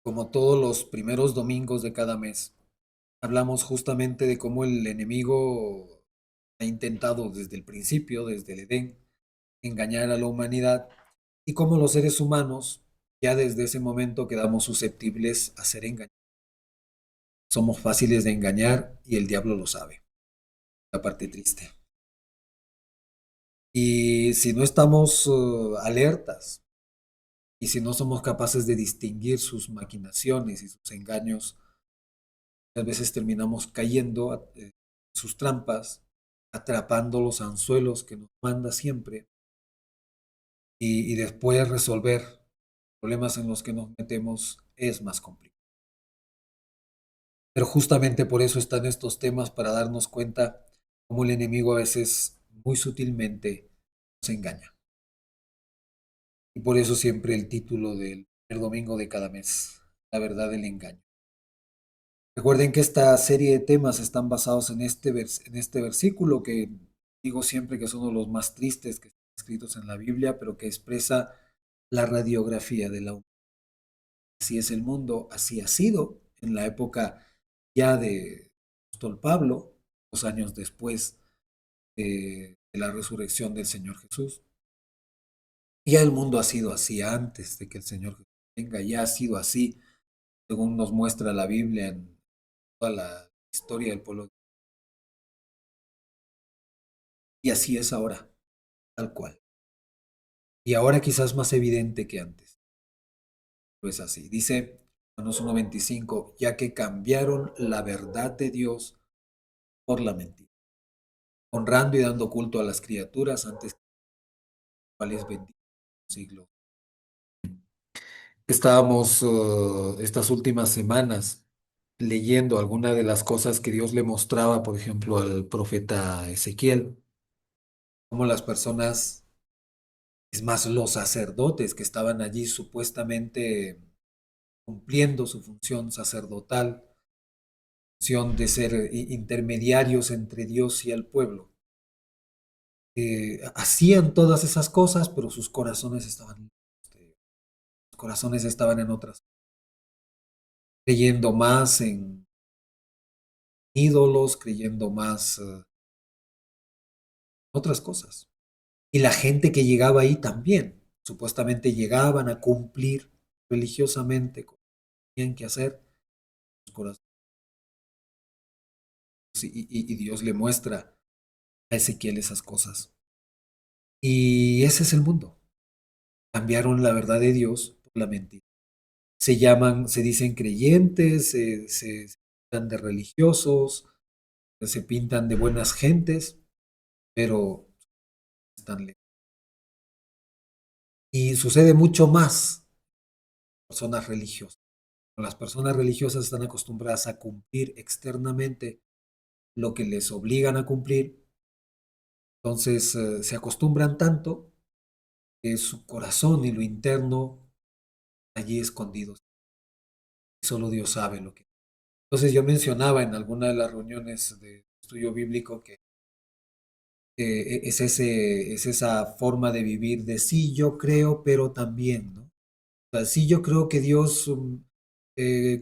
Como todos los primeros domingos de cada mes, hablamos justamente de cómo el enemigo ha intentado desde el principio, desde el Edén, engañar a la humanidad y cómo los seres humanos ya desde ese momento quedamos susceptibles a ser engañados. Somos fáciles de engañar y el diablo lo sabe, la parte triste. Y si no estamos alertas y si no somos capaces de distinguir sus maquinaciones y sus engaños, a veces terminamos cayendo en sus trampas, atrapando los anzuelos que nos manda siempre y después resolver problemas en los que nos metemos es más complicado. Pero justamente por eso están estos temas para darnos cuenta cómo el enemigo a veces muy sutilmente nos engaña. Y por eso siempre el título del primer domingo de cada mes, la verdad del engaño. Recuerden que esta serie de temas están basados en en este versículo que digo siempre que es uno de los más tristes que están escritos en la Biblia, pero que expresa la radiografía de la humanidad. Así es el mundo, así ha sido en la época ya de apóstol Pablo, 2 años después de la resurrección del Señor Jesús. Ya el mundo ha sido así antes de que el Señor Jesús venga, ya ha sido así, según nos muestra la Biblia en toda la historia del pueblo. Y así es ahora, tal cual. Y ahora quizás más evidente que antes. Pues así. Dice Romanos 1:25, ya que cambiaron la verdad de Dios por la mentira, honrando y dando culto a las criaturas antes que cuales bendito siglo. Estábamos estas últimas semanas leyendo algunas de las cosas que Dios le mostraba, por ejemplo, al profeta Ezequiel, cómo las personas, es más, los sacerdotes que estaban allí supuestamente cumpliendo su función sacerdotal, función de ser intermediarios entre Dios y el pueblo. Hacían todas esas cosas, pero sus corazones estaban en otras, creyendo más en ídolos, creyendo más otras cosas. Y la gente que llegaba ahí también, supuestamente llegaban a cumplir religiosamente con lo que tenían que hacer sus corazones. Y Dios le muestra a Ezequiel esas cosas. Y ese es el mundo. Cambiaron la verdad de Dios por la mentira. Se dicen creyentes, se pintan de religiosos, se pintan de buenas gentes, pero están lejos. Y sucede mucho más con personas religiosas. Las personas religiosas están acostumbradas a cumplir externamente lo que les obligan a cumplir, entonces se acostumbran tanto que su corazón y lo interno allí escondidos. Solo Dios sabe lo que. Entonces yo mencionaba en alguna de las reuniones de estudio bíblico que es esa forma de vivir de sí, yo creo, pero también, ¿no? O sea, sí, yo creo que Dios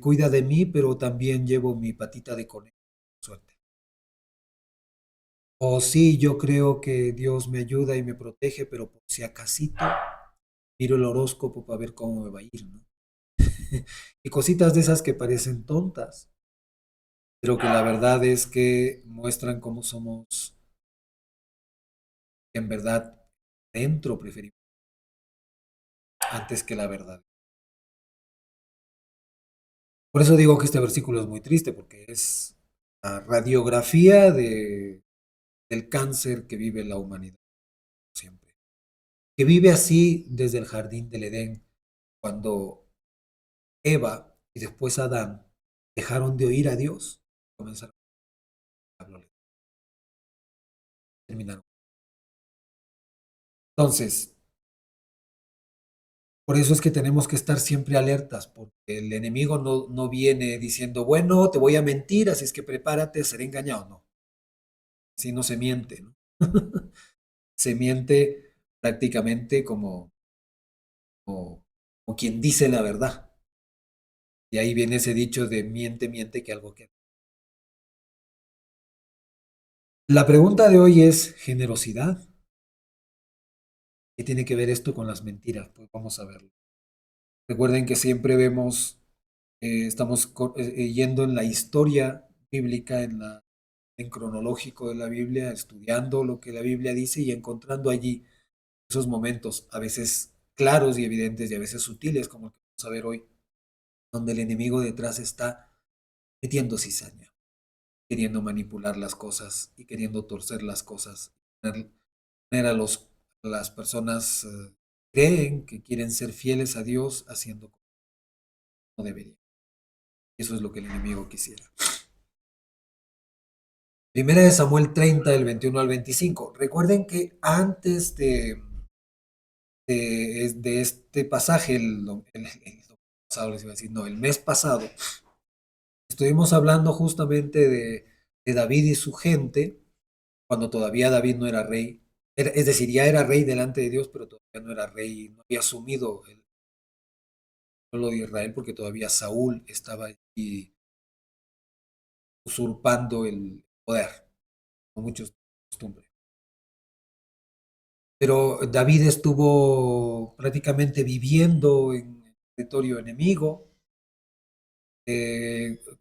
cuida de mí, pero también llevo mi patita de conejo, suerte. O sí, yo creo que Dios me ayuda y me protege, pero por si acasito miro el horóscopo para ver cómo me va a ir, ¿no? Y cositas de esas que parecen tontas, pero que la verdad es que muestran cómo somos, en verdad, dentro preferimos antes que la verdad. Por eso digo que este versículo es muy triste, porque es la radiografía del cáncer que vive la humanidad siempre. Que vive así desde el jardín del Edén, cuando Eva y después Adán dejaron de oír a Dios, comenzaron a hablarle, terminaron. Entonces, por eso es que tenemos que estar siempre alertas, porque el enemigo no viene diciendo, bueno, te voy a mentir, así es que prepárate a ser engañado. No, así no se miente, ¿no? Se miente prácticamente como quien dice la verdad. Y ahí viene ese dicho de miente, miente, que algo queda. La pregunta de hoy es generosidad. ¿Qué tiene que ver esto con las mentiras? Pues vamos a verlo. Recuerden que siempre vemos, estamos yendo en la historia bíblica, en cronológico de la Biblia, estudiando lo que la Biblia dice y encontrando allí esos momentos, a veces claros y evidentes y a veces sutiles, como el que vamos a ver hoy, donde el enemigo detrás está metiendo cizaña, queriendo manipular las cosas y queriendo torcer las cosas, poner a las personas creen que quieren ser fieles a Dios haciendo como no deberían. Eso es lo que el enemigo quisiera. Primera de Samuel 30, del 21 al 25. Recuerden que antes de este pasaje, pasado, les iba a decir, no, el mes pasado, estuvimos hablando justamente de David y su gente, cuando todavía David no era rey. Es decir, ya era rey delante de Dios, pero todavía no era rey, no había asumido el pueblo de Israel, porque todavía Saúl estaba allí usurpando el poder, como muchos costumbres. Pero David estuvo prácticamente viviendo en territorio enemigo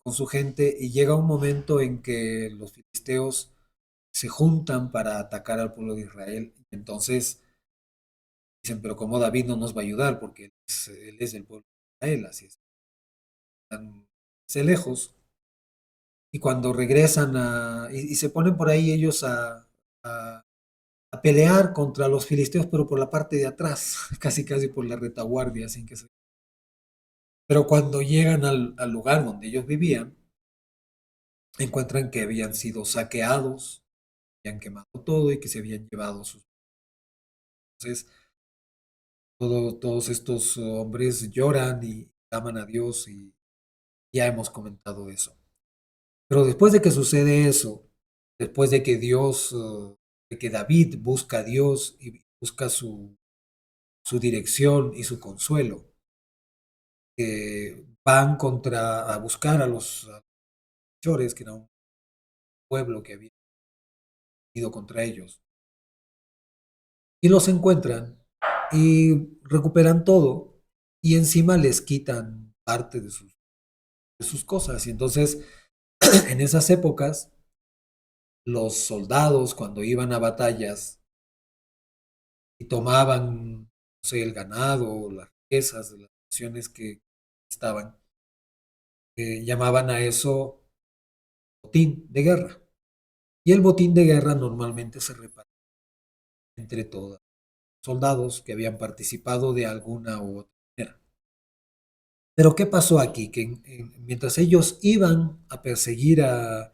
con su gente y llega un momento en que los filisteos se juntan para atacar al pueblo de Israel. Entonces dicen, pero ¿cómo David no nos va a ayudar? Porque él es del pueblo de Israel, así es. Están lejos. Y cuando regresan y se ponen por ahí ellos a, a pelear contra los filisteos, pero por la parte de atrás, casi casi por la retaguardia, sin que se... Pero cuando llegan al lugar donde ellos vivían, encuentran que habían sido saqueados, habían quemado todo y que se habían llevado sus... Entonces, todos estos hombres lloran y aman a Dios y ya hemos comentado eso. Pero después de que sucede eso, después de que de que David busca a Dios y busca su dirección y su consuelo, van a buscar a los malhechores, que era un pueblo que había ido contra ellos, y los encuentran y recuperan todo y encima les quitan parte de sus cosas. Y entonces, en esas épocas, los soldados cuando iban a batallas y tomaban, no sé, el ganado o las riquezas de las naciones que estaban, llamaban a eso botín de guerra. Y el botín de guerra normalmente se repartía entre todos soldados que habían participado de alguna u otra manera. Pero ¿qué pasó aquí? Que mientras ellos iban a perseguir a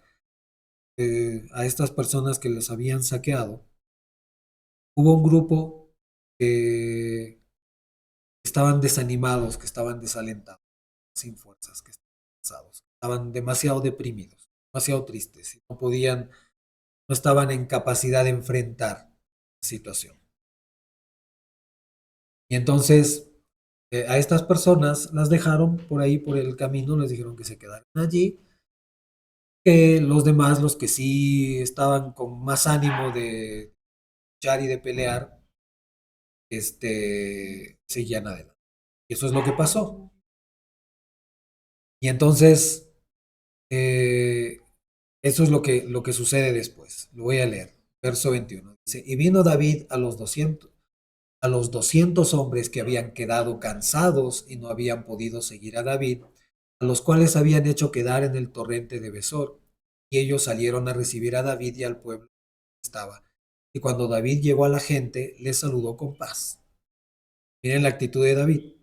estas personas que les habían saqueado, hubo un grupo que estaban desanimados, que estaban desalentados, sin fuerzas, que estaban cansados, estaban demasiado deprimidos, demasiado tristes, y no podían, no estaban en capacidad de enfrentar la situación. Y entonces a estas personas las dejaron por ahí, por el camino, les dijeron que se quedaran allí, que los demás, los que sí estaban con más ánimo de luchar y de pelear, seguían adelante. Y eso es lo que pasó. Y entonces, eh, eso es lo que sucede después. Lo voy a leer. Verso 21. Dice, y vino David a los 200 hombres que habían quedado cansados y no habían podido seguir a David, a los cuales habían hecho quedar en el torrente de Besor. Y ellos salieron a recibir a David y al pueblo que estaba. Y cuando David llegó a la gente, les saludó con paz. Miren la actitud de David.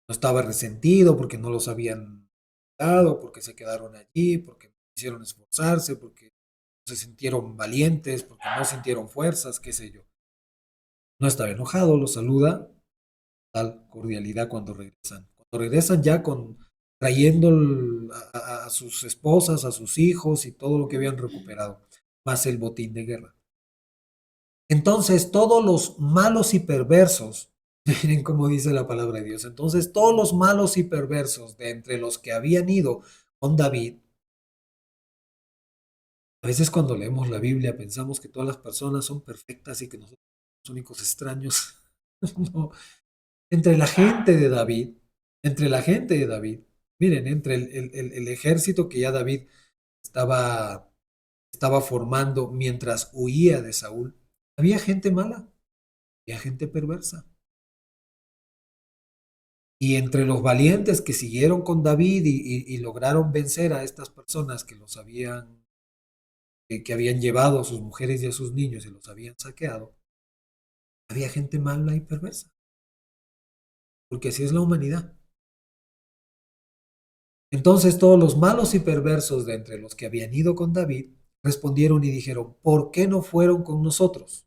No estaba resentido porque no los habían dado, porque se quedaron allí, porque no quisieron esforzarse, porque no se sintieron valientes, porque no sintieron fuerzas, qué sé yo. No estaba enojado, los saluda tal cordialidad cuando regresan. Cuando regresan ya trayendo a sus esposas, a sus hijos y todo lo que habían recuperado, más el botín de guerra. Entonces todos los malos y perversos Miren cómo dice la palabra de Dios. Entonces, todos los malos y perversos de entre los que habían ido con David, a veces cuando leemos la Biblia pensamos que todas las personas son perfectas y que nosotros somos los únicos extraños. No, entre la gente de David, entre la gente de David, miren, entre el ejército que ya David estaba, estaba formando mientras huía de Saúl, había gente mala, había gente perversa. Y entre los valientes que siguieron con David y lograron vencer a estas personas que los habían, que habían llevado a sus mujeres y a sus niños y los habían saqueado, había gente mala y perversa, porque así es la humanidad. Entonces todos los malos y perversos de entre los que habían ido con David respondieron y dijeron, ¿por qué no fueron con nosotros?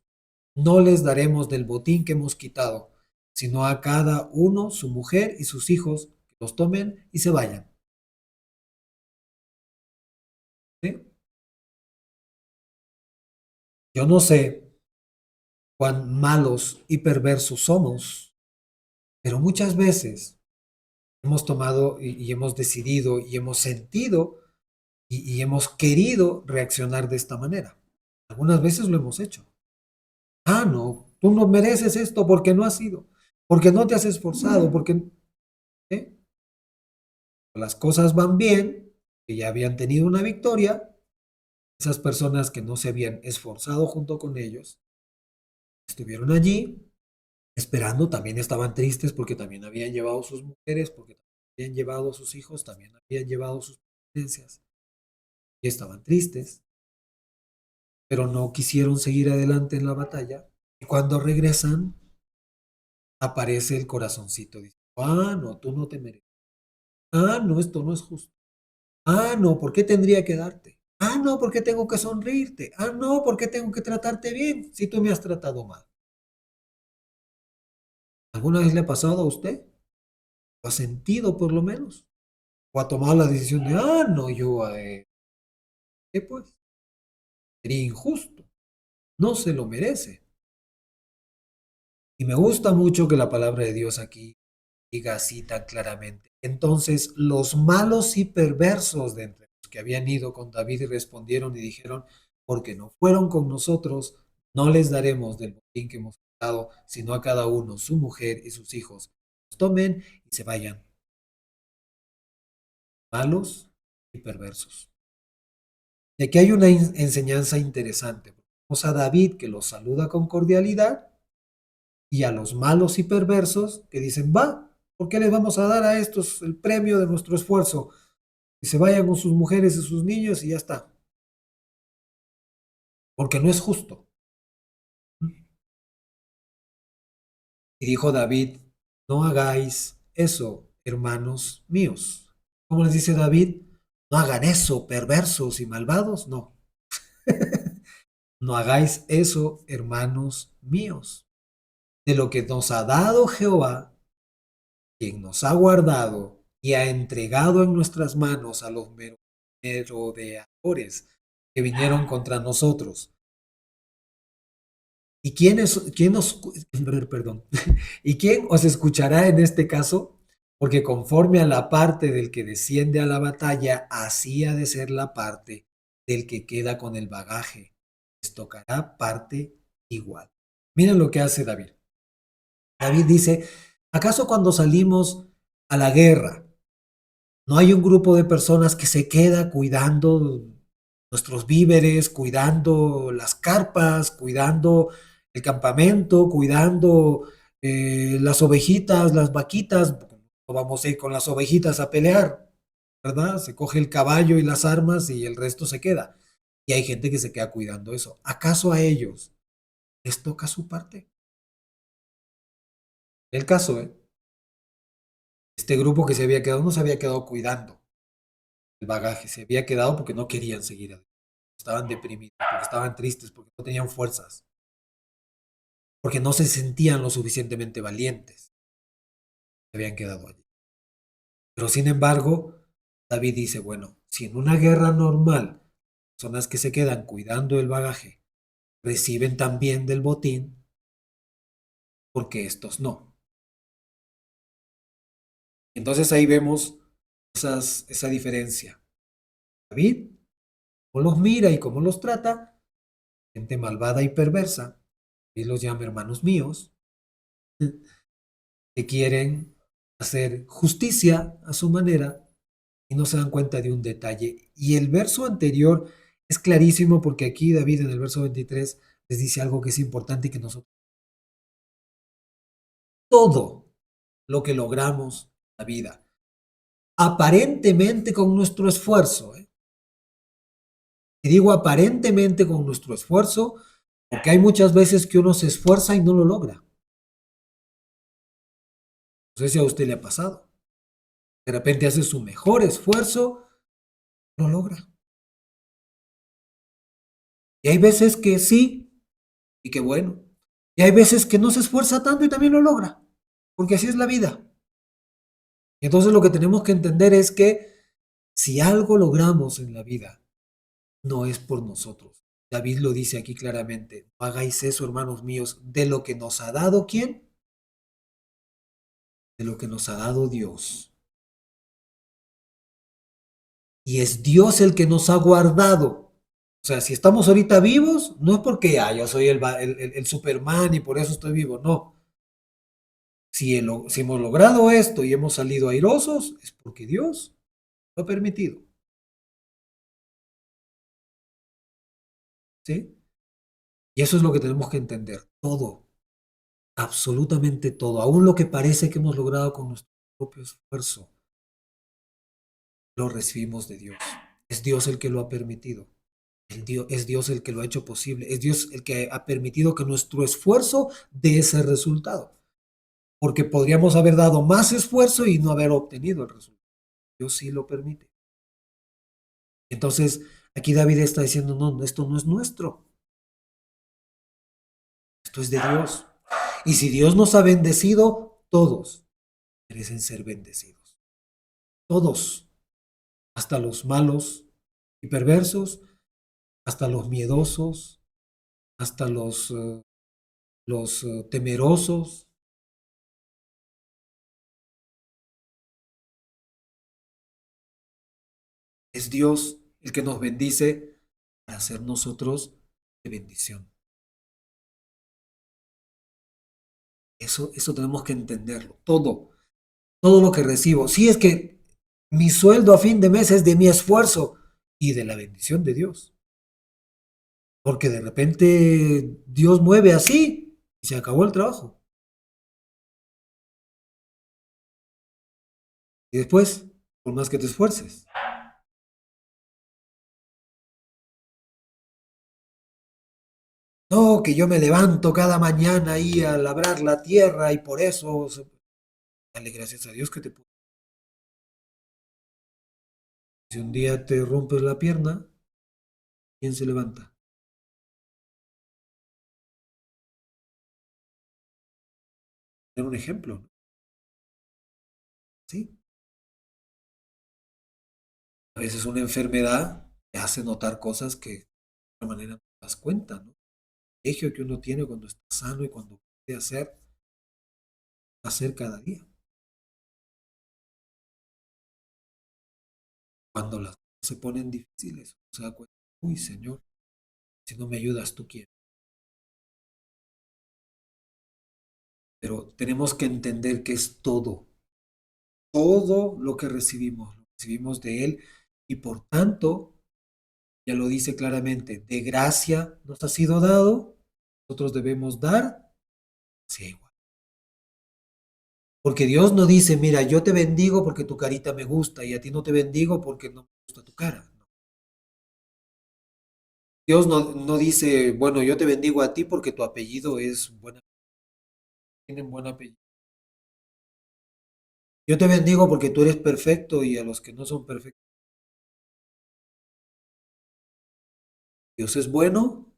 No les daremos del botín que hemos quitado, sino a cada uno su mujer y sus hijos, que los tomen y se vayan. ¿Sí? Yo no sé cuán malos y perversos somos, pero muchas veces hemos tomado y hemos decidido y hemos sentido y hemos querido reaccionar de esta manera. Algunas veces lo hemos hecho. Ah, no, tú no mereces esto porque no has sido, porque no te has esforzado, porque ¿eh? Las cosas van bien, que ya habían tenido una victoria, esas personas que no se habían esforzado junto con ellos, estuvieron allí esperando, también estaban tristes porque también habían llevado sus mujeres, porque también habían llevado a sus hijos, también habían llevado sus pertenencias y estaban tristes, pero no quisieron seguir adelante en la batalla. Y cuando regresan, aparece el corazoncito. Dice, ah, no, tú no te mereces. Ah, no, esto no es justo. Ah, no, ¿por qué tendría que darte? Ah, no, ¿por qué tengo que sonreírte? Ah, no, ¿por qué tengo que tratarte bien si tú me has tratado mal? ¿Alguna vez le ha pasado a usted? ¿Lo ha sentido por lo menos? ¿O ha tomado la decisión de, ah, no, yo, ¿qué pues? Sería injusto, no se lo merece. Y me gusta mucho que la palabra de Dios aquí diga así tan claramente. Entonces, los malos y perversos de entre los que habían ido con David respondieron y dijeron, porque no fueron con nosotros, no les daremos del botín que hemos dado, sino a cada uno su mujer y sus hijos. Los tomen y se vayan, malos y perversos. Y aquí hay una enseñanza interesante. Vemos a David que los saluda con cordialidad y a los malos y perversos que dicen, va, ¿por qué les vamos a dar a estos el premio de nuestro esfuerzo? Que se vayan con sus mujeres y sus niños y ya está, porque no es justo. Y dijo David, no hagáis eso, hermanos míos. ¿Cómo les dice David? No hagan eso, perversos y malvados, no. No hagáis eso, hermanos míos. De lo que nos ha dado Jehová, quien nos ha guardado y ha entregado en nuestras manos a los merodeadores que vinieron contra nosotros. ¿Y quién nos, perdón, y quién os escuchará en este caso? Porque conforme a la parte del que desciende a la batalla, así ha de ser la parte del que queda con el bagaje. Les tocará parte igual. Miren lo que hace David. David dice, ¿acaso cuando salimos a la guerra, no hay un grupo de personas que se queda cuidando nuestros víveres, cuidando las carpas, cuidando el campamento, cuidando las ovejitas, las vaquitas? No vamos a ir con las ovejitas a pelear, ¿verdad? Se coge el caballo y las armas y el resto se queda. Y hay gente que se queda cuidando eso. ¿Acaso a ellos les toca su parte? El caso, ¿eh? Este grupo que se había quedado no se había quedado cuidando el bagaje, se había quedado porque no querían seguir adelante. Estaban deprimidos, porque estaban tristes, porque no tenían fuerzas, porque no se sentían lo suficientemente valientes. Se habían quedado allí. Pero sin embargo, David dice, bueno, si en una guerra normal, personas que se quedan cuidando el bagaje reciben también del botín, porque estos no. Entonces ahí vemos esa diferencia. David, cómo los mira y cómo los trata, gente malvada y perversa, y los llama hermanos míos, que quieren hacer justicia a su manera y no se dan cuenta de un detalle. Y el verso anterior es clarísimo porque aquí David en el verso 23 les dice algo que es importante y que nosotros, todo lo que logramos en la vida, aparentemente con nuestro esfuerzo, y digo aparentemente con nuestro esfuerzo, porque hay muchas veces que uno se esfuerza y no lo logra. No sé si a usted le ha pasado. De repente hace su mejor esfuerzo, no lo logra. Y hay veces que sí, y que bueno. Y hay veces que no se esfuerza tanto y también lo logra, porque así es la vida. Y entonces lo que tenemos que entender es que si algo logramos en la vida, no es por nosotros. David lo dice aquí claramente, no hagáis eso, hermanos míos, de lo que nos ha dado ¿quién? De lo que nos ha dado Dios. Y es Dios el que nos ha guardado. O sea, si estamos ahorita vivos, no es porque yo soy el Superman y por eso estoy vivo, no. Si hemos logrado esto y hemos salido airosos, es porque Dios lo ha permitido. ¿Sí? Y eso es lo que tenemos que entender. Todo, absolutamente todo, aún lo que parece que hemos logrado con nuestro propio esfuerzo, lo recibimos de Dios. Es Dios el que lo ha permitido. Es Dios el que lo ha hecho posible. Es Dios el que ha permitido que nuestro esfuerzo dé ese resultado. Porque podríamos haber dado más esfuerzo y no haber obtenido el resultado. Dios sí lo permite. Entonces, aquí David está diciendo, no, esto no es nuestro. Esto es de Dios. Y si Dios nos ha bendecido, todos merecen ser bendecidos. Todos, hasta los malos y perversos, hasta los miedosos, hasta los temerosos. Es Dios el que nos bendice para ser nosotros de bendición. Eso tenemos que entenderlo. Todo lo que recibo. Si es que mi sueldo a fin de mes es de mi esfuerzo y de la bendición de Dios. Porque de repente Dios mueve así y se acabó el trabajo. Y después, por más que te esfuerces. No, que yo me levanto cada mañana ahí a labrar la tierra y por eso, dale gracias a Dios que te puso. Si un día te rompes la pierna, ¿quién se levanta? Dar un ejemplo, ¿no? ¿Sí? A veces una enfermedad te hace notar cosas que de alguna manera no te das cuenta, ¿no? El privilegio que uno tiene cuando está sano y cuando puede hacer cada día. Cuando las cosas se ponen difíciles, uno se da cuenta, uy, Señor, si no me ayudas, tú quieres. Pero tenemos que entender que es todo lo recibimos de Él y por tanto, ya lo dice claramente, de gracia nos ha sido dado, nosotros debemos dar, sí, igual. Porque Dios no dice, mira, yo te bendigo porque tu carita me gusta y a ti no te bendigo porque no me gusta tu cara. No. Dios no dice, bueno, yo te bendigo a ti porque tu apellido es buena, tienen buen apellido. Yo te bendigo porque tú eres perfecto y a los que no son perfectos. Dios es bueno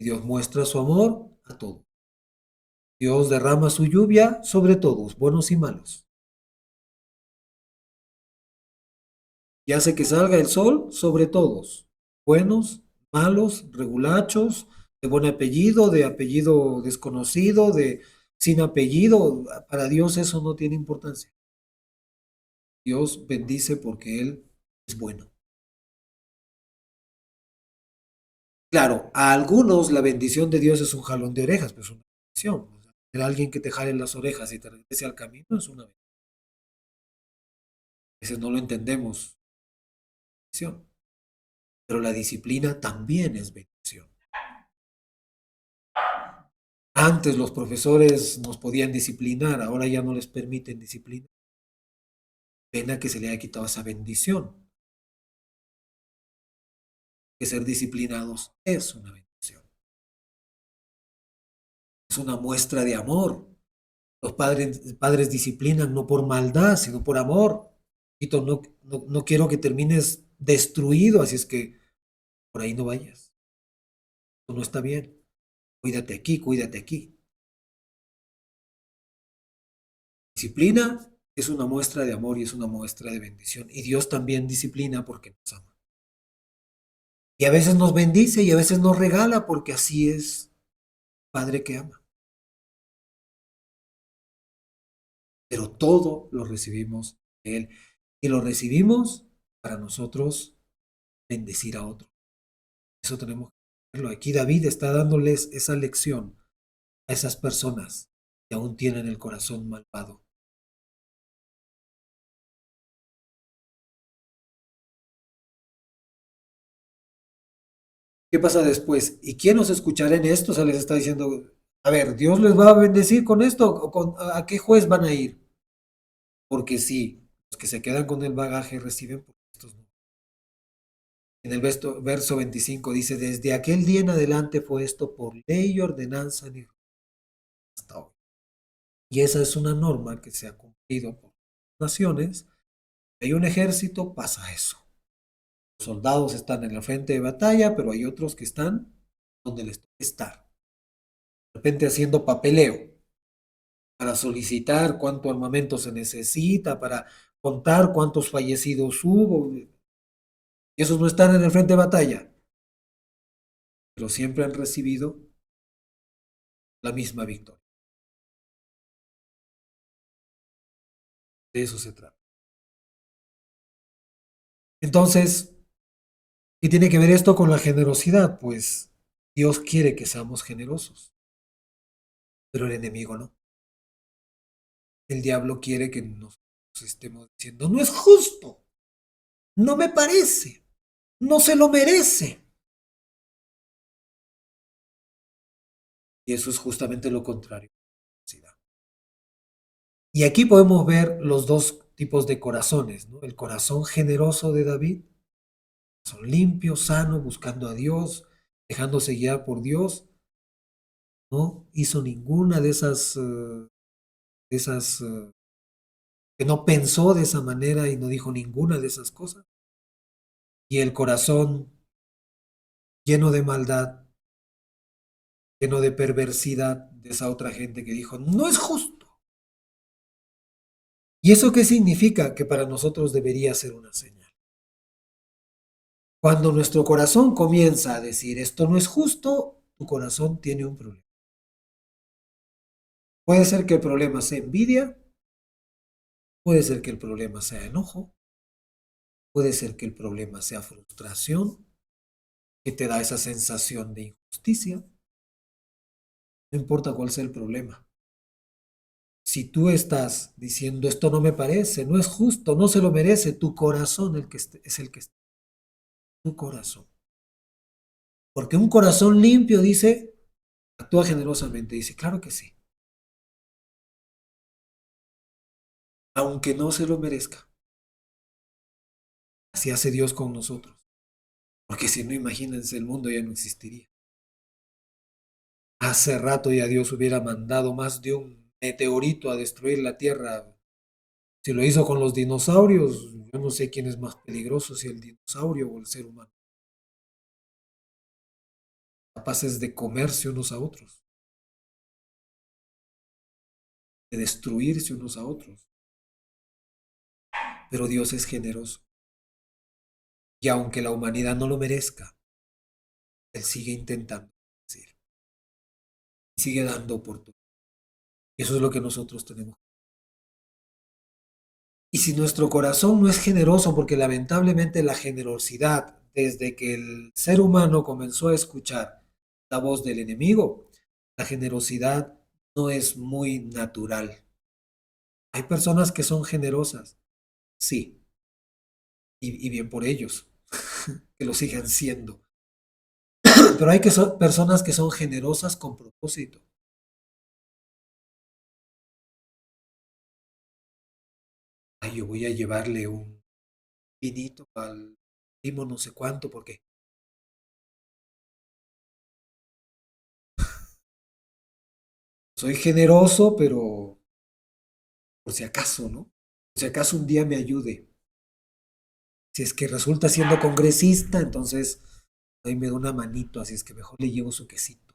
y Dios muestra su amor a todos. Dios derrama su lluvia sobre todos, buenos y malos. Y hace que salga el sol sobre todos, buenos, malos, regulachos, de buen apellido, de apellido desconocido, de sin apellido, para Dios eso no tiene importancia. Dios bendice porque Él es bueno. Claro, a algunos la bendición de Dios es un jalón de orejas, pues es una bendición. O sea, tener a alguien que te jale las orejas y te regrese al camino es una bendición. A veces no lo entendemos, bendición. Pero la disciplina también es bendición. Antes los profesores nos podían disciplinar, ahora ya no les permiten disciplinar. Pena que se le haya quitado esa bendición. Que ser disciplinados es una bendición. Es una muestra de amor. Los padres disciplinan no por maldad, sino por amor. No quiero que termines destruido, así es que por ahí no vayas. Esto no está bien. Cuídate aquí, cuídate aquí. Disciplina es una muestra de amor y es una muestra de bendición. Y Dios también disciplina porque nos ama. Y a veces nos bendice y a veces nos regala porque así es Padre que ama. Pero todo lo recibimos de Él. Y lo recibimos para nosotros bendecir a otros. Eso tenemos que verlo. Aquí David está dándoles esa lección a esas personas que aún tienen el corazón malvado. ¿Qué pasa después? ¿Y quién nos escuchará en esto? O sea, les está diciendo, a ver, ¿Dios les va a bendecir con esto? ¿A qué juez van a ir? Porque sí, los que se quedan con el bagaje reciben, porque estos no. En el verso 25 dice, desde aquel día en adelante fue esto por ley y ordenanza hasta hoy. Y esa es una norma que se ha cumplido por naciones. Hay un ejército, pasa eso. Los soldados están en el frente de batalla, pero hay otros que están donde les toca estar. De repente haciendo papeleo para solicitar cuánto armamento se necesita, para contar cuántos fallecidos hubo. Y esos no están en el frente de batalla, pero siempre han recibido la misma victoria. De eso se trata. Entonces, ¿qué tiene que ver esto con la generosidad? Pues Dios quiere que seamos generosos, pero el enemigo no. El diablo quiere que nos estemos diciendo, no es justo, no me parece, no se lo merece. Y eso es justamente lo contrario. Y aquí podemos ver los dos tipos de corazones, ¿no? El corazón generoso de David, son limpio, sano, buscando a Dios, dejándose guiar por Dios, no hizo ninguna de esas que no pensó de esa manera y no dijo ninguna de esas cosas. Y el corazón lleno de maldad, lleno de perversidad de esa otra gente que dijo, no es justo. ¿Y eso qué significa? Que para nosotros debería ser una señal. Cuando nuestro corazón comienza a decir, esto no es justo, tu corazón tiene un problema. Puede ser que el problema sea envidia, puede ser que el problema sea enojo, puede ser que el problema sea frustración, que te da esa sensación de injusticia. No importa cuál sea el problema. Si tú estás diciendo esto no me parece, no es justo, no se lo merece, tu corazón es el que está, tu corazón. Porque un corazón limpio dice, actúa generosamente, dice, claro que sí, aunque no se lo merezca. Así hace Dios con nosotros. Porque si no, imagínense, el mundo ya no existiría. Hace rato ya Dios hubiera mandado más de un meteorito a destruir la Tierra. Si lo hizo con los dinosaurios, yo no sé quién es más peligroso, si el dinosaurio o el ser humano. Capaces de comerse unos a otros, de destruirse unos a otros. Pero Dios es generoso. Y aunque la humanidad no lo merezca, Él sigue intentando decir, sigue dando oportunidad. Y eso es lo que nosotros tenemos. Y si nuestro corazón no es generoso, porque lamentablemente la generosidad, desde que el ser humano comenzó a escuchar la voz del enemigo, la generosidad no es muy natural. Hay personas que son generosas, sí, y bien por ellos, que lo sigan siendo. Pero hay personas que son generosas con propósito. Ay, yo voy a llevarle un vinito al primo no sé cuánto, porque soy generoso, pero por si acaso, ¿no? Por si acaso un día me ayude. Si es que resulta siendo congresista, entonces ahí me da una manito, así es que mejor le llevo su quesito.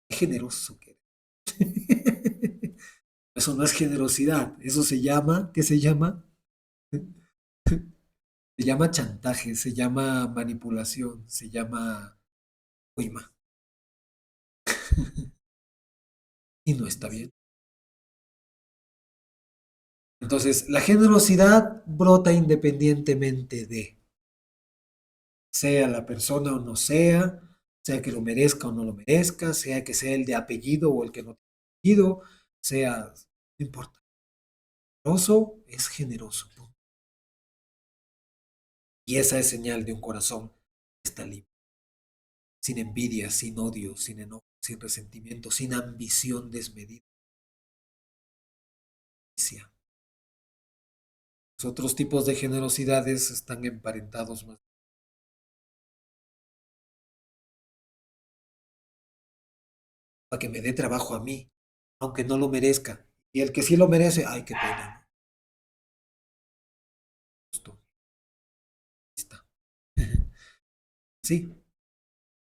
Qué generoso que eres. Eso no es generosidad, eso se llama, ¿qué se llama? Se llama chantaje, se llama manipulación, se llama coima. Y no está bien. Entonces, la generosidad brota independientemente de, sea la persona o no sea, sea que lo merezca o no lo merezca, sea que sea el de apellido o el que no tiene apellido, sea, no importa. Generoso es generoso. Y esa es señal de un corazón que está libre, sin envidia, sin odio, sin enojo, sin resentimiento, sin ambición desmedida. Los otros tipos de generosidades están emparentados más para que me dé trabajo a mí, aunque no lo merezca. Y el que sí lo merece, ay, qué pena, ¿no? Justo, ahí está. Sí,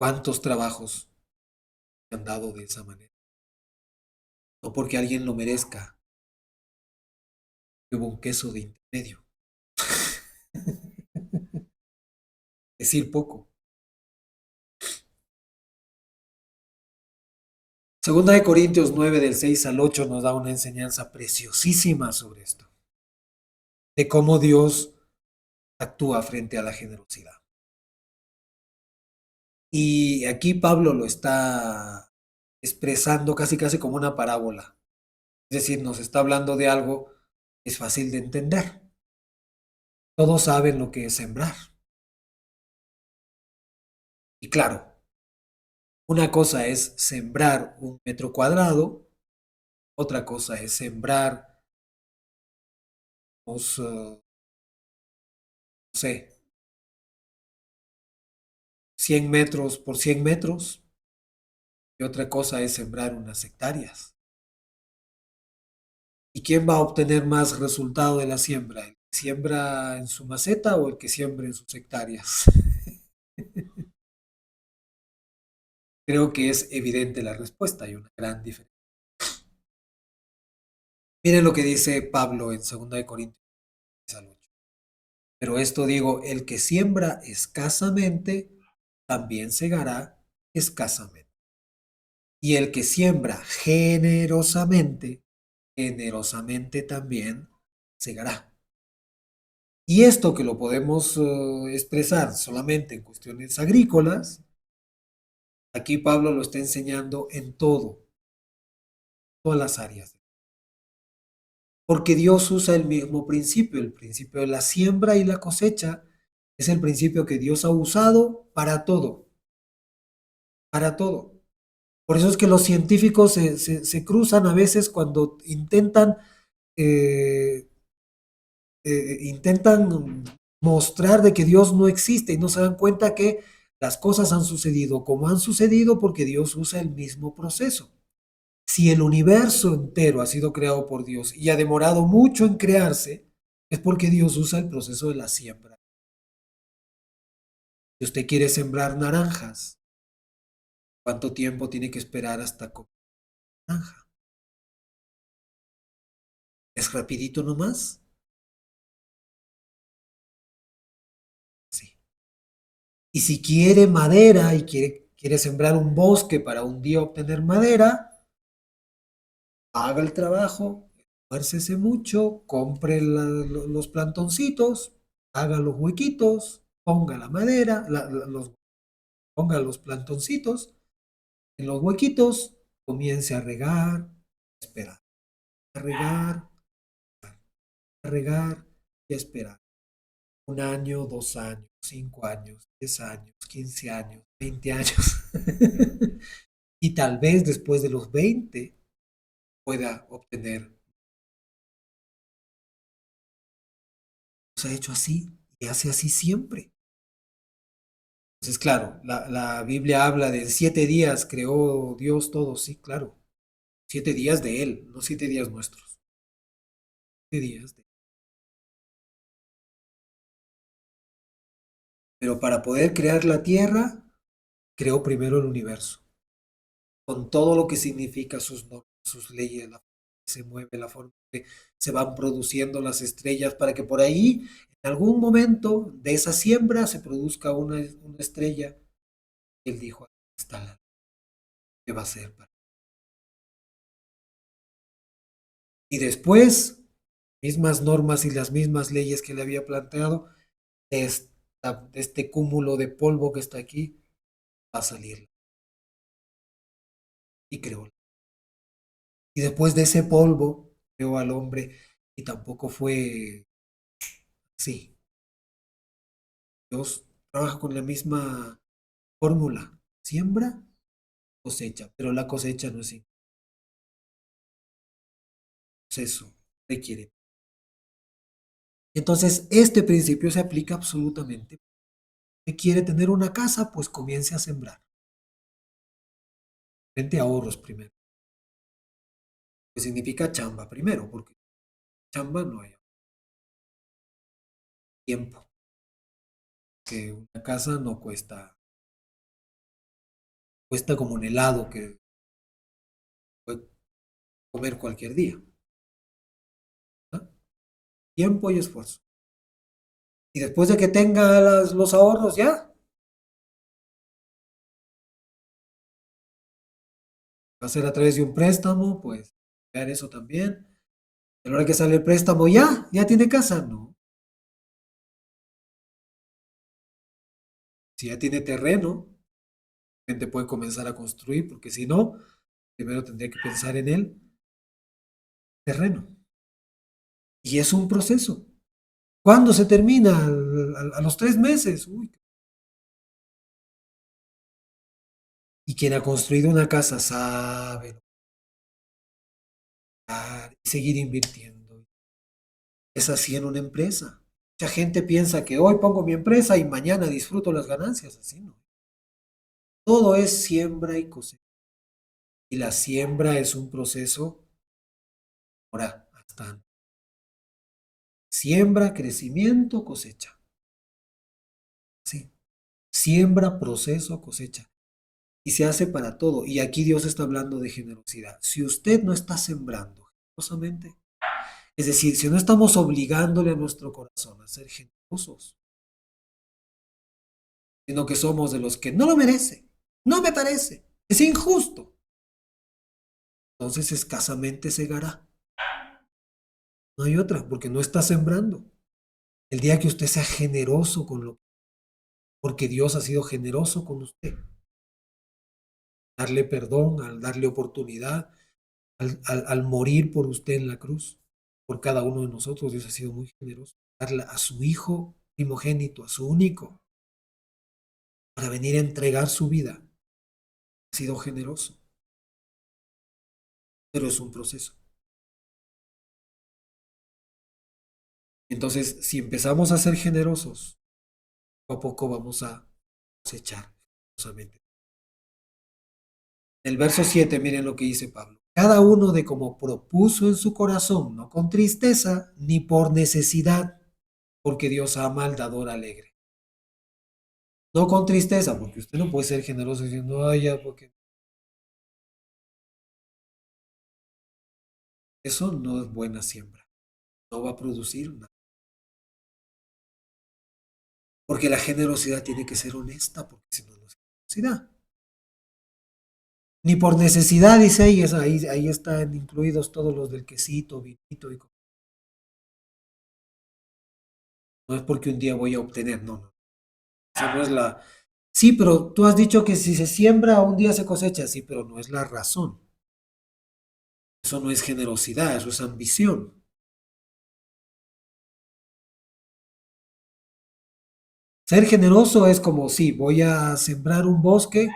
¿cuántos trabajos se han dado de esa manera? No porque alguien lo merezca, hubo un queso de intermedio. Decir poco. Segunda de Corintios 9 del 6 al 8 nos da una enseñanza preciosísima sobre esto, de cómo Dios actúa frente a la generosidad. Y aquí Pablo lo está expresando casi casi como una parábola. Es decir, nos está hablando de algo que es fácil de entender. Todos saben lo que es sembrar. Y claro, una cosa es sembrar 1 metro cuadrado, otra cosa es sembrar, no sé, 100 metros por 100 metros, y otra cosa es sembrar unas hectáreas. ¿Y quién va a obtener más resultado de la siembra? ¿El que siembra en su maceta o el que siembra en sus hectáreas? Creo que es evidente la respuesta, hay una gran diferencia. Miren lo que dice Pablo en 2 Corintios 8. Pero esto digo, el que siembra escasamente, también segará escasamente. Y el que siembra generosamente, generosamente también segará. Y esto que lo podemos expresar solamente en cuestiones agrícolas, aquí Pablo lo está enseñando en todo, todas las áreas. Porque Dios usa el mismo principio, el principio de la siembra y la cosecha, es el principio que Dios ha usado para todo. Por eso es que los científicos se cruzan a veces cuando eh, intentan mostrar de que Dios no existe y no se dan cuenta que las cosas han sucedido como han sucedido porque Dios usa el mismo proceso. Si el universo entero ha sido creado por Dios y ha demorado mucho en crearse, es porque Dios usa el proceso de la siembra. Si usted quiere sembrar naranjas, ¿cuánto tiempo tiene que esperar hasta comer naranja? ¿Es rapidito nomás? Sí. Y si quiere madera y quiere sembrar un bosque para un día obtener madera, haga el trabajo, esfuércese mucho, compre los plantoncitos, haga los huequitos, ponga la madera, ponga los plantoncitos en los huequitos, comience a regar, esperar, a regar, a regar y a esperar. 1 año, 2 años, 5 años, 10 años, 15 años, 20 años. Y tal vez después de los 20 pueda obtener. Se ha hecho así y hace así siempre. Entonces, claro, la Biblia habla de 7 días creó Dios todo, sí, claro. 7 días de Él, no 7 días nuestros. 7 días de... Pero para poder crear la tierra, creó primero el universo, con todo lo que significa sus normas, sus leyes, la forma que se mueve, la forma que se van produciendo las estrellas, para que por ahí, en algún momento de esa siembra, se produzca una estrella. Él dijo, "Aquí está la que va a ser para". Y después, mismas normas y las mismas leyes que le había planteado, de este cúmulo de polvo que está aquí, va a salir. Y creó. Y después de ese polvo, creó al hombre. Y tampoco fue así. Dios trabaja con la misma fórmula. Siembra, cosecha. Pero la cosecha no es un proceso, requiere. Entonces, este principio se aplica absolutamente. Si quiere tener una casa, pues comience a sembrar. Vente ahorros primero. Que significa chamba primero, porque chamba no hay tiempo. Que una casa no cuesta como un helado que puede comer cualquier día, ¿no? Tiempo y esfuerzo. Y después de que tenga los ahorros ya, va a ser a través de un préstamo, pues ver eso también. A la hora que sale el préstamo, ya tiene casa, no. Si ya tiene terreno, gente puede comenzar a construir, porque si no, primero tendría que pensar en el terreno. Y es un proceso. ¿Cuándo se termina? A los 3 meses. Uy. Y quien ha construido una casa sabe y seguir invirtiendo. Es así en una empresa. Mucha gente piensa que hoy pongo mi empresa y mañana disfruto las ganancias. Así no. Todo es siembra y cosecha. Y la siembra es un proceso, ahora, hasta siembra, crecimiento, cosecha. Sí. Siembra, proceso, cosecha. Y se hace para todo. Y aquí Dios está hablando de generosidad. Si usted no está sembrando generosamente, es decir, si no estamos obligándole a nuestro corazón a ser generosos, sino que somos de los que no lo merece, no me parece, es injusto, entonces escasamente segará. No hay otra, porque no está sembrando. El día que usted sea generoso con lo, porque Dios ha sido generoso con usted, darle perdón, al darle oportunidad, al morir por usted en la cruz, por cada uno de nosotros, Dios ha sido muy generoso. Darle a su hijo primogénito, a su único, para venir a entregar su vida. Ha sido generoso, pero es un proceso. Entonces, si empezamos a ser generosos, poco a poco vamos a cosechar generosamente. El verso 7, miren lo que dice Pablo. Cada uno de como propuso en su corazón, no con tristeza ni por necesidad, porque Dios ama al dador alegre. No con tristeza, porque usted no puede ser generoso diciendo, ay, ya, porque eso no es buena siembra. No va a producir nada. Porque la generosidad tiene que ser honesta, porque si no, no es generosidad. Ni por necesidad, dice ahí, ahí están incluidos todos los del quesito, vinito y no es porque un día voy a obtener, no, no. Esa no es la. Sí, pero tú has dicho que si se siembra, un día se cosecha, sí, pero no es la razón. Eso no es generosidad, eso es ambición. Ser generoso es como, sí, voy a sembrar un bosque,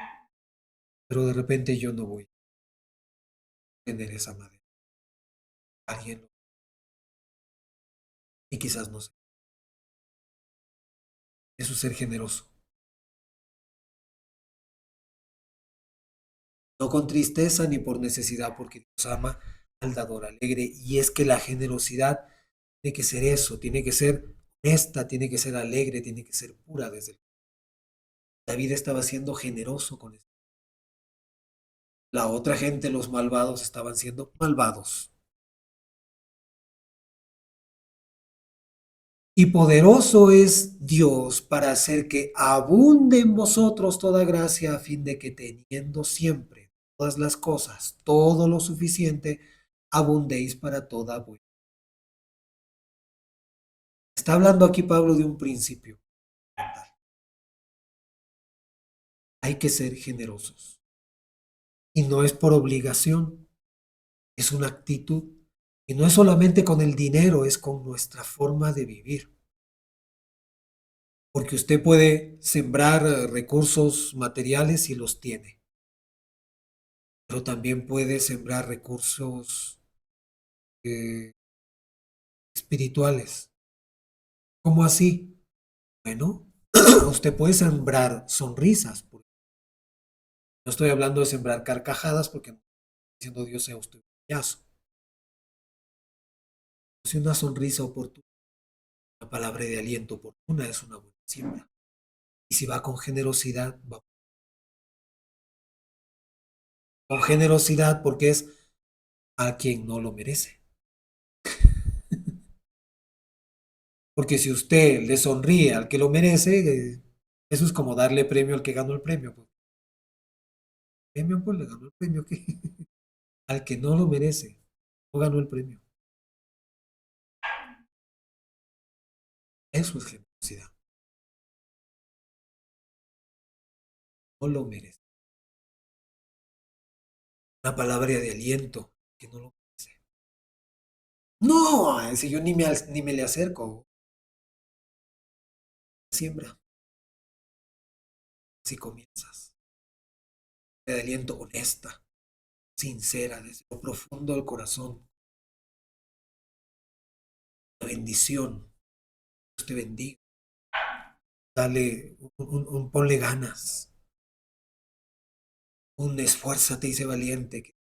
pero de repente yo no voy a tener esa madera. Alguien, y quizás no sé. Eso es ser generoso. No con tristeza ni por necesidad, porque Dios ama al dador alegre. Y es que la generosidad tiene que ser eso, tiene que ser honesta, tiene que ser alegre, tiene que ser pura desde el. David estaba siendo generoso con esto. La otra gente, los malvados, estaban siendo malvados. Y poderoso es Dios para hacer que abunde en vosotros toda gracia, a fin de que teniendo siempre todas las cosas, todo lo suficiente, abundéis para toda buena. Está hablando aquí Pablo de un principio. Hay que ser generosos. Y no es por obligación, es una actitud. Y no es solamente con el dinero, es con nuestra forma de vivir. Porque usted puede sembrar recursos materiales si los tiene, pero también puede sembrar recursos eh, espirituales. ¿Cómo así? Bueno, usted puede sembrar sonrisas. No estoy hablando de sembrar carcajadas porque no estoy diciendo Dios sea usted un payaso. Si una sonrisa oportuna, una palabra de aliento oportuna es una buena siembra. Y si va con generosidad, va con generosidad porque es a quien no lo merece. Porque si usted le sonríe al que lo merece, eso es como darle premio al que ganó el premio. Pues, premio, pues le ganó el premio. ¿Qué? Al que no lo merece, no ganó el premio. Eso es generosidad. No lo merece. Una palabra de aliento que no lo merece. No, si yo ni me le acerco. Siembra, si comienzas. De aliento honesta, sincera, desde lo profundo del corazón. La bendición. Dios te bendiga. Dale, ponle ganas. Un esfuérzate y sé valiente. Que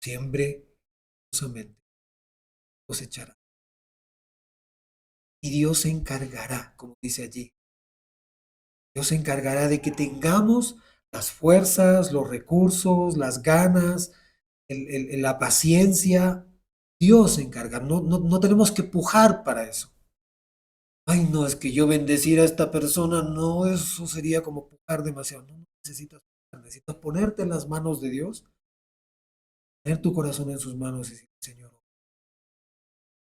siembre cosechará. Y Dios se encargará, como dice allí, Dios se encargará de que tengamos las fuerzas, los recursos, las ganas, la paciencia. Dios se encarga, no, no, no tenemos que pujar para eso. Ay, no, es que yo bendecir a esta persona, no, eso sería como pujar demasiado. No, no necesitas pujar, necesitas ponerte en las manos de Dios, tener tu corazón en sus manos y decir, Señor, no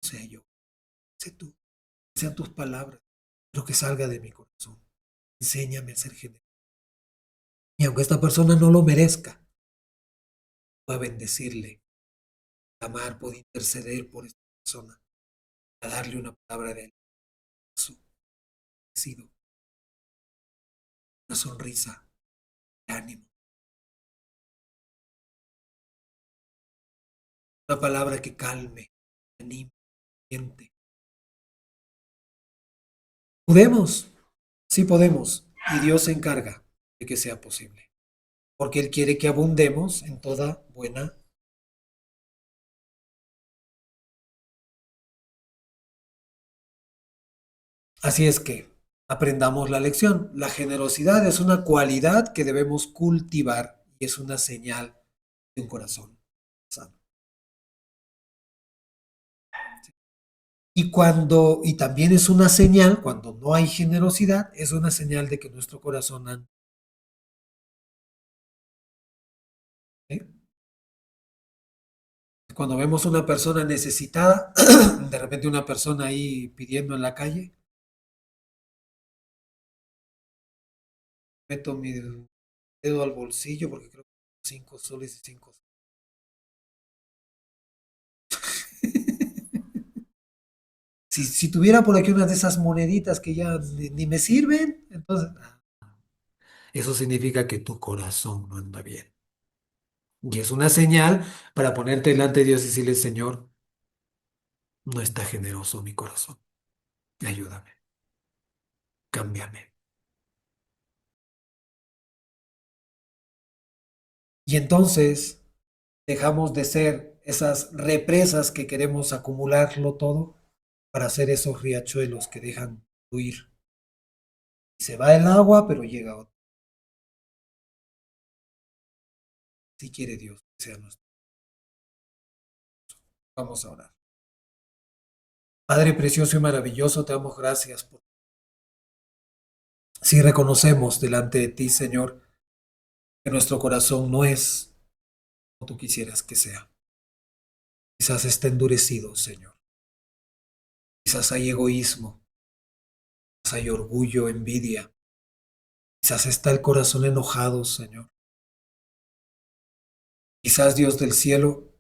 sé yo, sé tú, sean tus palabras, lo que salga de mi corazón. Enséñame a ser generoso. Y aunque esta persona no lo merezca, pueda bendecirle, amar, pueda interceder por esta persona, a darle una palabra de agradecido, una sonrisa, de ánimo, una palabra que calme, anime, siente. Podemos, sí podemos, y Dios se encarga de que sea posible, porque Él quiere que abundemos en toda buena. Así es que aprendamos la lección. La generosidad es una cualidad que debemos cultivar y es una señal de un corazón sano. Y también es una señal, cuando no hay generosidad, es una señal de que nuestro corazón anda. ¿Eh? Cuando vemos una persona necesitada, de repente una persona ahí pidiendo en la calle, meto mi dedo al bolsillo porque creo que 5 soles y 5 soles. Si tuviera por aquí una de esas moneditas que ya ni me sirven, entonces eso significa que tu corazón no anda bien. Y es una señal para ponerte delante de Dios y decirle, Señor, no está generoso mi corazón. Ayúdame, cámbiame. Y entonces dejamos de ser esas represas que queremos acumularlo todo para ser esos riachuelos que dejan fluir. Y se va el agua, pero llega otro. Si quiere Dios que sea nuestro. Vamos a orar. Padre precioso y maravilloso, te damos gracias por si reconocemos delante de ti, Señor, que nuestro corazón no es como tú quisieras que sea. Quizás está endurecido, Señor. Quizás hay egoísmo, quizás hay orgullo, envidia. Quizás está el corazón enojado, Señor. Quizás Dios del cielo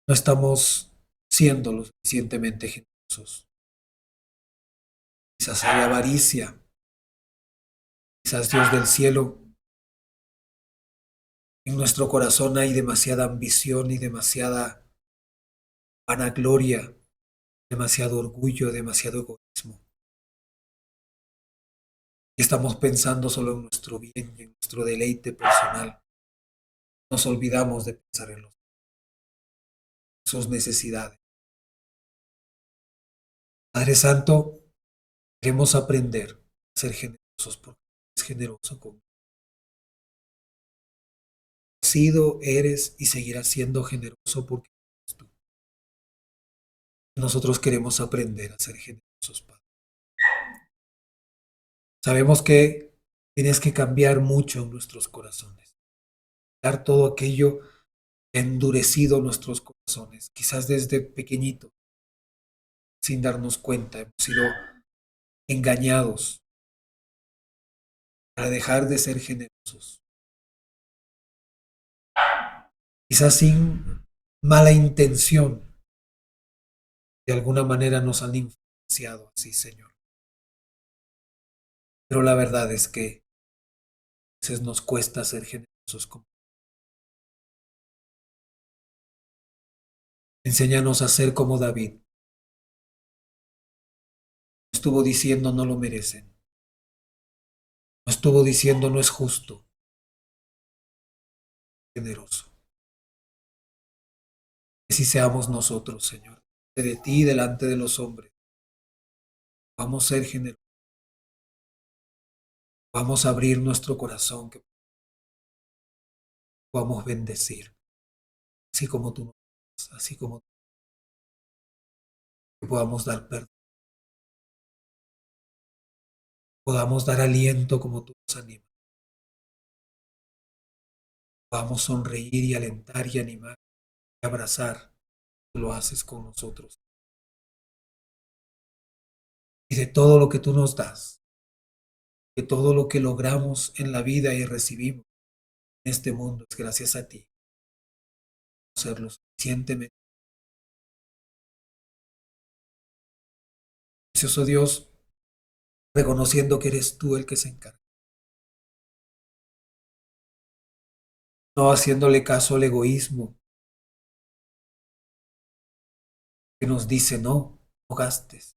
no estamos siendo lo suficientemente generosos. Quizás hay avaricia. Quizás Dios del cielo, en nuestro corazón hay demasiada ambición y demasiada vanagloria, demasiado orgullo, demasiado egoísmo. Y estamos pensando solo en nuestro bien y en nuestro deleite personal. Nos olvidamos de pensar en sus necesidades. Padre Santo, queremos aprender a ser generosos porque es generoso con has sido, eres y seguirás siendo generoso porque eres tú. Nosotros queremos aprender a ser generosos, Padre. Sabemos que tienes que cambiar mucho en nuestros corazones, dar todo aquello que ha endurecido nuestros corazones, quizás desde pequeñito, sin darnos cuenta, hemos sido engañados para dejar de ser generosos, quizás sin mala intención, de alguna manera nos han influenciado así, Señor. Pero la verdad es que a veces nos cuesta ser generosos. Enséñanos a ser como David. Estuvo diciendo no lo merecen. No estuvo diciendo no es justo. Generoso. Que si seamos nosotros, Señor, de ti y delante de los hombres, vamos a ser generosos. Vamos a abrir nuestro corazón, que podamos bendecir, así como tú nos das, así como que podamos dar perdón, podamos dar aliento como tú nos animas, podamos sonreír y alentar y animar y abrazar. Tú lo haces con nosotros. Y de todo lo que tú nos das, de todo lo que logramos en la vida y recibimos en este mundo, es gracias a ti. Ser lo suficientemente. Precioso Dios, reconociendo que eres tú el que se encarga, no haciéndole caso al egoísmo que nos dice no, no gastes.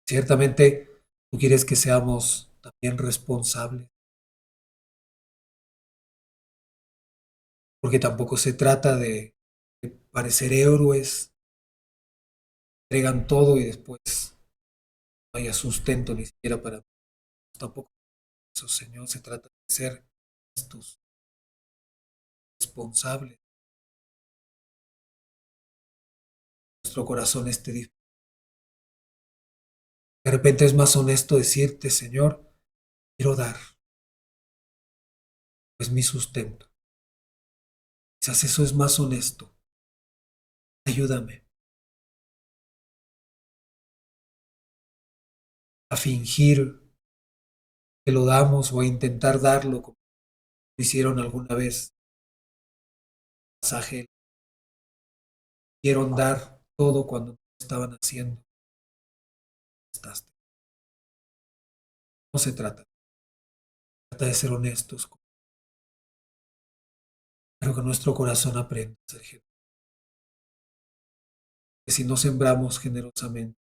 Ciertamente tú quieres que seamos también responsables, porque tampoco se trata de parecer héroes, entregan todo y después no haya sustento ni siquiera para tampoco eso, Señor, se trata de ser estos responsables, nuestro corazón esté dispuesto. De repente es más honesto decirte, Señor, quiero dar, es mi sustento. Quizás eso es más honesto. Ayúdame a fingir que lo damos o a intentar darlo como hicieron alguna vez. Pasaje, quisieron dar todo cuando estaban haciendo. No se trata de ser honestos, pero que nuestro corazón aprenda a ser generoso. Que si no sembramos generosamente,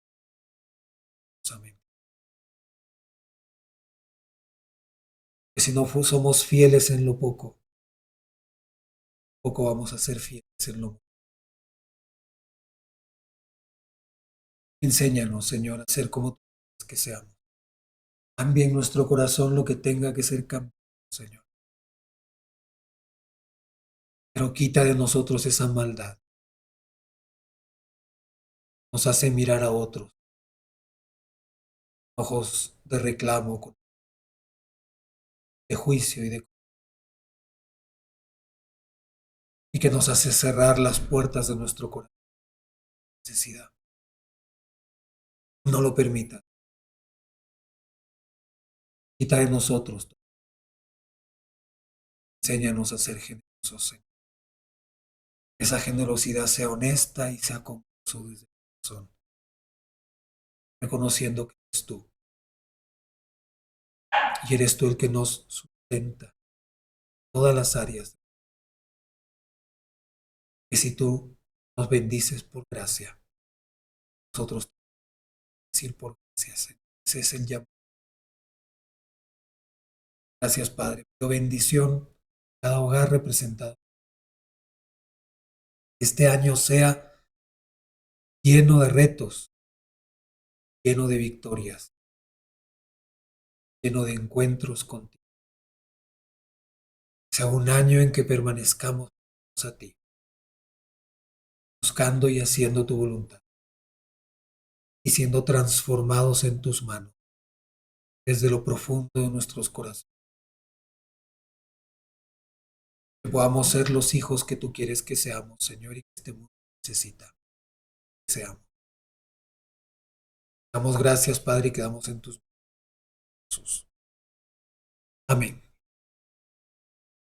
que si no somos fieles en lo poco, poco vamos a ser fieles en lo mucho. Enséñanos, Señor, a ser como tú quieres que seamos. Cambia en nuestro corazón lo que tenga que ser cambiado, Señor. Pero quita de nosotros esa maldad. Nos hace mirar a otros, ojos de reclamo, de juicio y que nos hace cerrar las puertas de nuestro corazón. Necesidad. No lo permita. Quita de nosotros. Enséñanos a ser generosos, Señor. Esa generosidad sea honesta y sea con gozo desde el corazón, reconociendo que eres tú. Y eres tú el que nos sustenta todas las áreas. Que si tú nos bendices por gracia, nosotros decir por gracia, Señor. Ese es el llamado. Gracias, Padre. Pido bendición a cada hogar representado. Este año sea lleno de retos, lleno de victorias, lleno de encuentros contigo. Sea un año en que permanezcamos a ti, buscando y haciendo tu voluntad y siendo transformados en tus manos desde lo profundo de nuestros corazones. Que podamos ser los hijos que tú quieres que seamos, Señor, y que este mundo necesita que seamos. Damos gracias, Padre, y quedamos en tus manos. Amén.